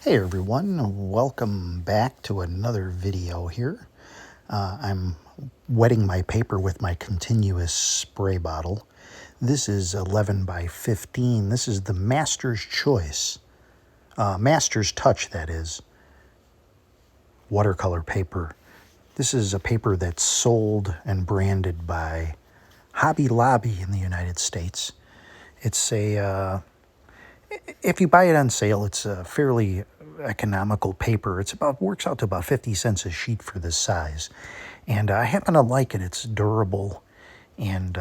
Hey everyone, welcome back to another video here. I'm wetting my paper with my continuous spray bottle. This is 11 by 15. This is the Master's Choice, Master's Touch that is, watercolor paper. This is a paper that's sold and branded by Hobby Lobby in the United States. It's if you buy it on sale, it's a fairly economical paper. Works out to about 50 cents a sheet for this size. And I happen to like it. It's durable, and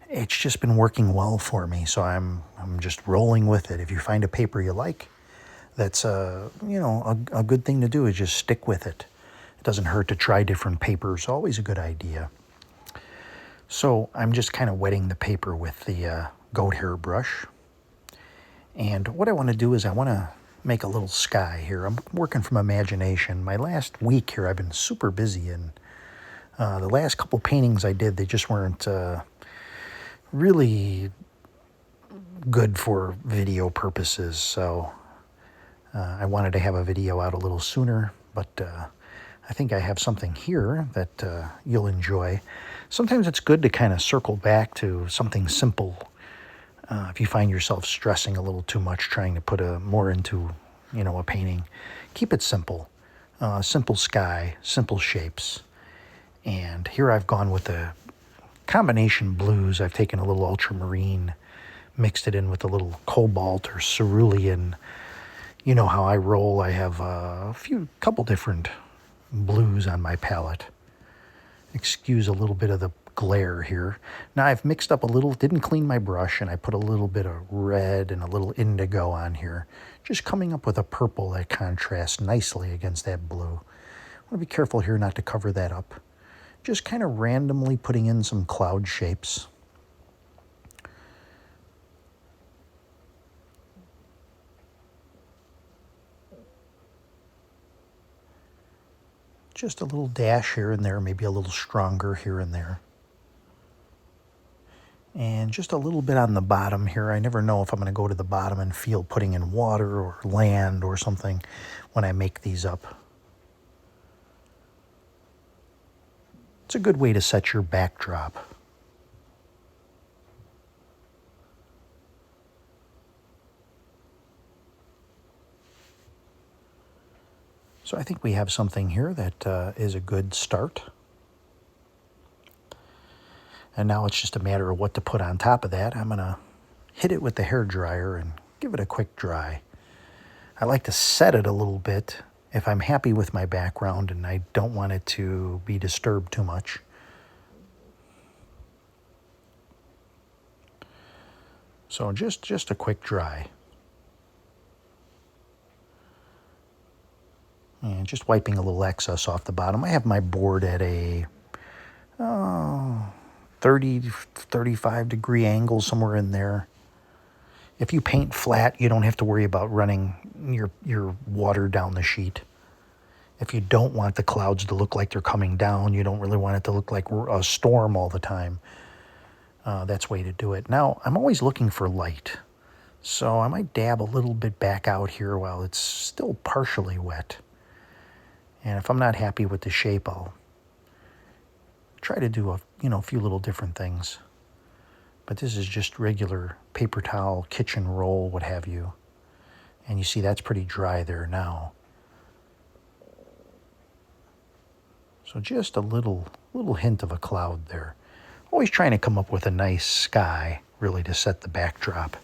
it's just been working well for me. So I'm just rolling with it. If you find a paper you like, that's a good thing to do is just stick with it. It doesn't hurt to try different papers. Always a good idea. So I'm just kind of wetting the paper with the goat hair brush. And what I want to do is I want to make a little sky here. I'm working from imagination. My last week here, I've been super busy, and the last couple paintings I did, they just weren't really good for video purposes. So I wanted to have a video out a little sooner, but I think I have something here that you'll enjoy. Sometimes it's good to kind of circle back to something simple. If you find yourself stressing a little too much trying to put more into, a painting, keep it simple. Simple sky, simple shapes. And here I've gone with a combination blues. I've taken a little ultramarine, mixed it in with a little cobalt or cerulean. You know how I roll. I have a couple different blues on my palette. Excuse a little bit of the glare here. Now I've mixed up a little, didn't clean my brush, and I put a little bit of red and a little indigo on here, just coming up with a purple that contrasts nicely against that blue. I want to be careful here not to cover that up. Just kind of randomly putting in some cloud shapes. Just a little dash here and there, maybe a little stronger here and there. And just a little bit on the bottom here. I never know if I'm going to go to the bottom and feel putting in water or land or something when I make these up. It's a good way to set your backdrop. So I think we have something here that is a good start. And now it's just a matter of what to put on top of that. I'm going to hit it with the hairdryer and give it a quick dry. I like to set it a little bit if I'm happy with my background and I don't want it to be disturbed too much. So just a quick dry. And just wiping a little excess off the bottom. I have my board at a 30 to 35 degree angle, somewhere in there. If you paint flat, you don't have to worry about running your water down the sheet. If you don't want the clouds to look like they're coming down, you don't really want it to look like a storm all the time, that's the way to do it. Now, I'm always looking for light, so I might dab a little bit back out here while it's still partially wet. And if I'm not happy with the shape, I'll try to do a few little different things. But this is just regular paper towel, kitchen roll, what have you. And you see that's pretty dry there now. So just a little hint of a cloud there. Always trying to come up with a nice sky, really, to set the backdrop.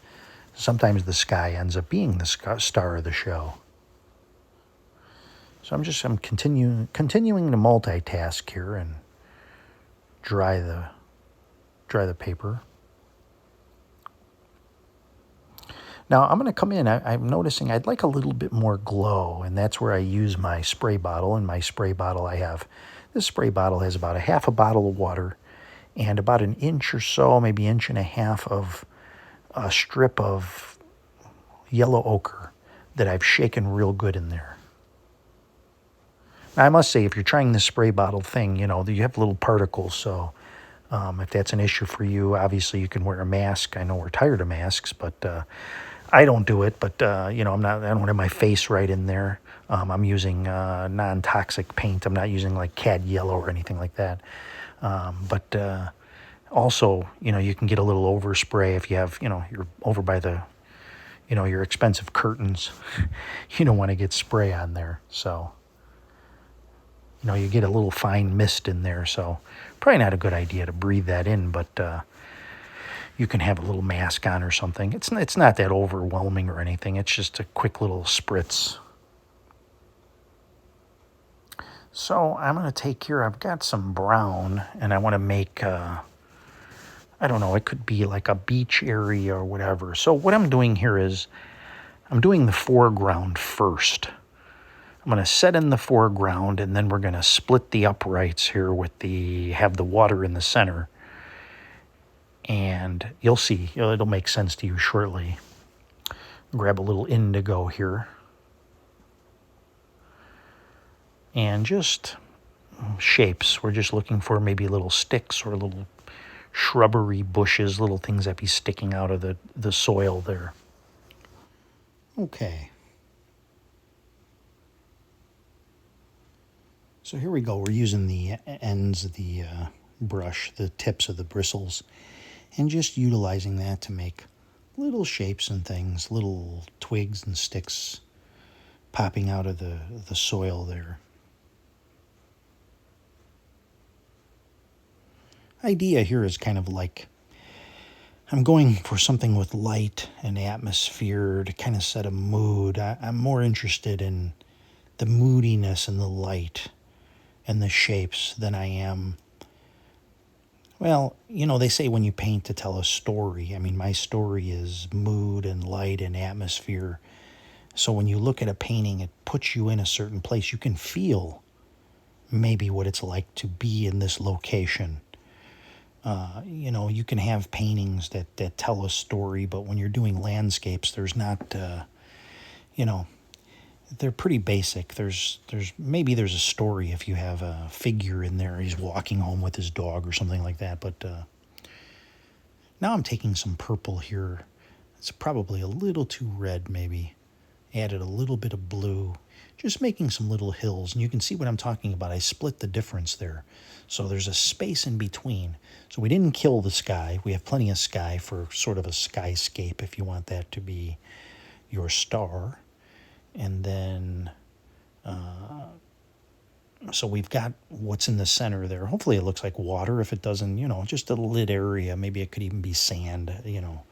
Sometimes the sky ends up being the star of the show. So I'm continuing to multitask here and dry the paper. Now I'm going to come in. I'm noticing I'd like a little bit more glow, and that's where I use my spray bottle. In my spray bottle, this spray bottle has about a half a bottle of water and about an inch or so, maybe inch and a half of a strip of yellow ochre that I've shaken real good in there. Now, I must say, if you're trying the spray bottle thing, you have little particles, so if that's an issue for you, obviously you can wear a mask. I know we're tired of masks, but I don't do it, but you know, I don't have my face right in there. I'm using non-toxic paint. I'm not using like cad yellow or anything like that. But also, you know, you can get a little overspray if you have, you know, you're over by the, you know, your expensive curtains. You don't want to get spray on there. So, you know, you get a little fine mist in there. So probably not a good idea to breathe that in, but you can have a little mask on or something. It's not that overwhelming or anything. It's just a quick little spritz. So I'm going to take here, I've got some brown, and I want to make, I don't know, it could be like a beach area or whatever. So what I'm doing here is I'm doing the foreground first. I'm going to set in the foreground, and then we're going to split the uprights here with have the water in the center. And you'll see, it'll make sense to you shortly. Grab a little indigo here. And just shapes. We're just looking for maybe little sticks or little shrubbery bushes, little things that be sticking out of the soil there. Okay. So here we go. We're using the ends of the brush, the tips of the bristles, and just utilizing that to make little shapes and things, little twigs and sticks popping out of the soil there. Idea here is kind of like I'm going for something with light and atmosphere to kind of set a mood. I'm more interested in the moodiness and the light and the shapes than I am. Well, you know, they say when you paint to tell a story. I mean, my story is mood and light and atmosphere. So when you look at a painting, it puts you in a certain place. You can feel maybe what it's like to be in this location. You know, you can have paintings that tell a story, but when you're doing landscapes, there's not, you know, they're pretty basic. Maybe there's a story if you have a figure in there, he's walking home with his dog or something like that. But now I'm taking some purple here. It's probably a little too red, maybe. Added a little bit of blue, just making some little hills. And you can see what I'm talking about. I split the difference there. So there's a space in between. So we didn't kill the sky. We have plenty of sky for sort of a skyscape if you want that to be your star. And then, so we've got what's in the center there. Hopefully it looks like water. If it doesn't, you know, just a lit area. Maybe it could even be sand, you know.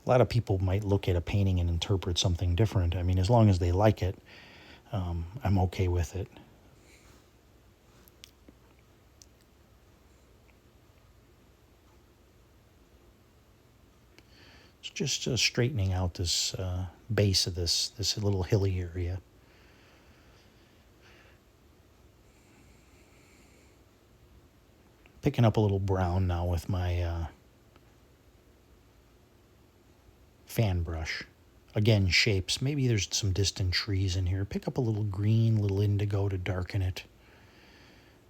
A lot of people might look at a painting and interpret something different. I mean, as long as they like it, I'm okay with it. It's just straightening out this base of this little hilly area. Picking up a little brown now with my fan brush. Again, shapes. Maybe there's some distant trees in here. Pick up a little green, little indigo to darken it.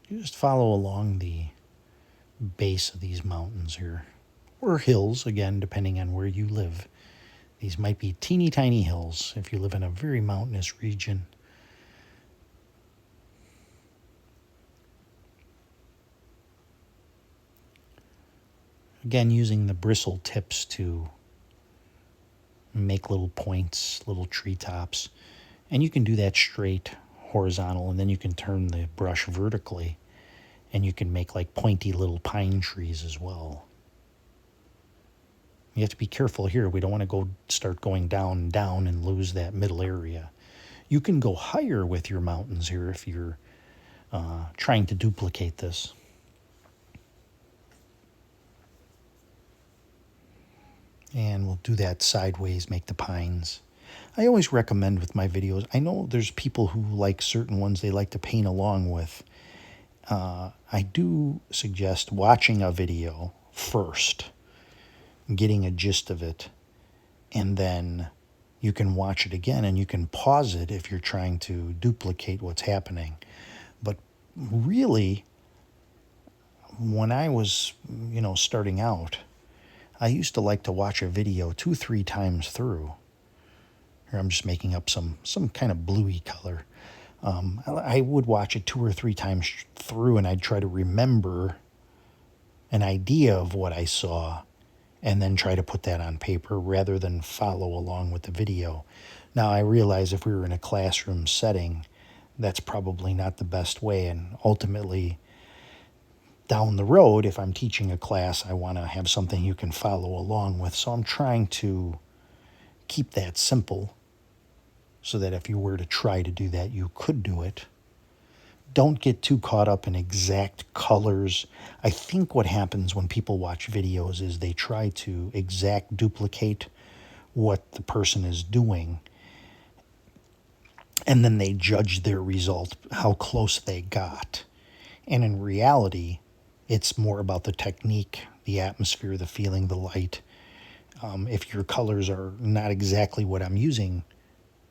You just follow along the base of these mountains here. Or hills, again, depending on where you live. These might be teeny tiny hills if you live in a very mountainous region. Again, using the bristle tips to make little points, little treetops. And you can do that straight, horizontal, and then you can turn the brush vertically, and you can make like pointy little pine trees as well. You have to be careful here. We don't want to start going down and down and lose that middle area. You can go higher with your mountains here if you're trying to duplicate this. And we'll do that sideways, make the pines. I always recommend with my videos, I know there's people who like certain ones they like to paint along with. I do suggest watching a video first, getting a gist of it, and then you can watch it again and you can pause it if you're trying to duplicate what's happening. But really, when I was, you know, starting out, I used to like to watch a video 2-3 times through. Here I'm just making up some kind of bluey color. I would watch it 2 or 3 times through, and I'd try to remember an idea of what I saw and then try to put that on paper rather than follow along with the video. Now, I realize if we were in a classroom setting, that's probably not the best way, and ultimately, down the road, if I'm teaching a class, I want to have something you can follow along with. So I'm trying to keep that simple so that if you were to try to do that, you could do it. Don't get too caught up in exact colors. I think what happens when people watch videos is they try to exact duplicate what the person is doing, and then they judge their result, how close they got. And in reality, it's more about the technique, the atmosphere, the feeling, the light. If your colors are not exactly what I'm using,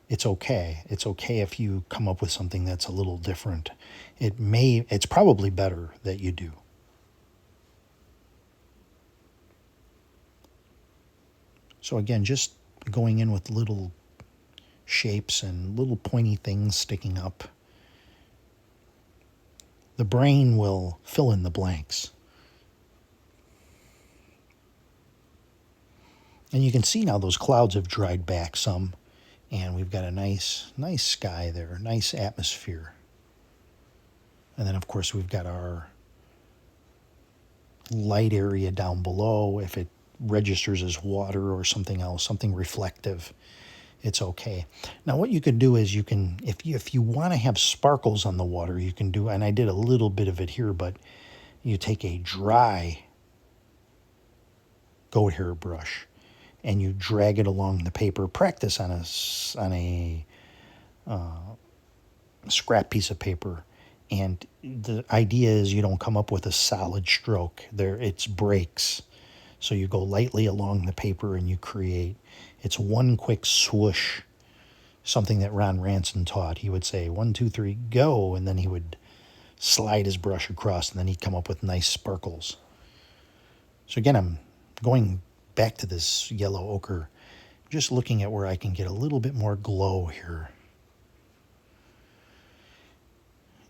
it's okay. It's okay if you come up with something that's a little different. It's probably better that you do. So again, just going in with little shapes and little pointy things sticking up. The brain will fill in the blanks. And you can see now those clouds have dried back some, and we've got a nice sky there, nice atmosphere. And then, of course, we've got our light area down below. If it registers as water or something else, something reflective, it's okay. Now, what you can do is if you want to have sparkles on the water, you can do, and I did a little bit of it here, but you take a dry goat hair brush and you drag it along the paper. Practice on a scrap piece of paper. And the idea is you don't come up with a solid stroke. It's breaks. So you go lightly along the paper and you create. It's one quick swoosh, something that Ron Ranson taught. He would say, 1, 2, 3, go, and then he would slide his brush across, and then he'd come up with nice sparkles. So again, I'm going back to this yellow ochre, just looking at where I can get a little bit more glow here.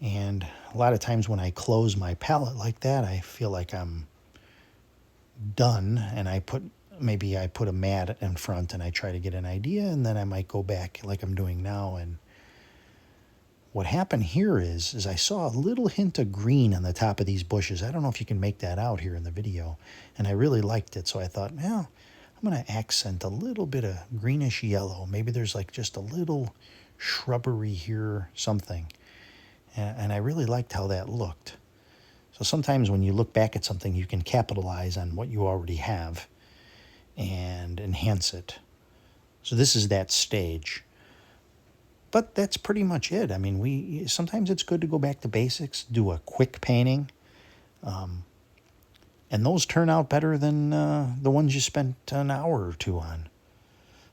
And a lot of times when I close my palette like that, I feel like I'm done, and I put a mat in front and I try to get an idea, and then I might go back like I'm doing now. And what happened here is I saw a little hint of green on the top of these bushes. I don't know if you can make that out here in the video, and I really liked it. So I thought, well, I'm going to accent a little bit of greenish yellow. Maybe there's like just a little shrubbery here, something. And I really liked how that looked. So sometimes when you look back at something, you can capitalize on what you already have and enhance it. So this is that stage. But that's pretty much it. I mean, sometimes it's good to go back to basics, do a quick painting. And those turn out better than the ones you spent an hour or two on.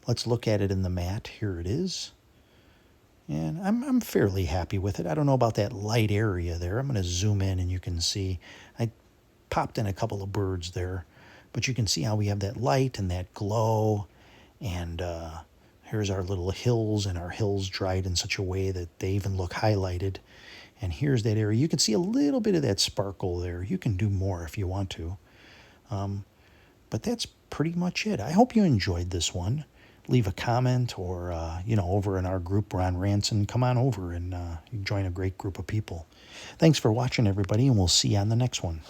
Let's look at it in the mat. Here it is. And I'm fairly happy with it. I don't know about that light area there. I'm going to zoom in and you can see I popped in a couple of birds there. But you can see how we have that light and that glow. And here's our little hills, and our hills dried in such a way that they even look highlighted. And here's that area. You can see a little bit of that sparkle there. You can do more if you want to. But that's pretty much it. I hope you enjoyed this one. Leave a comment, or, over in our group, Ron Ranson, come on over and join a great group of people. Thanks for watching, everybody, and we'll see you on the next one.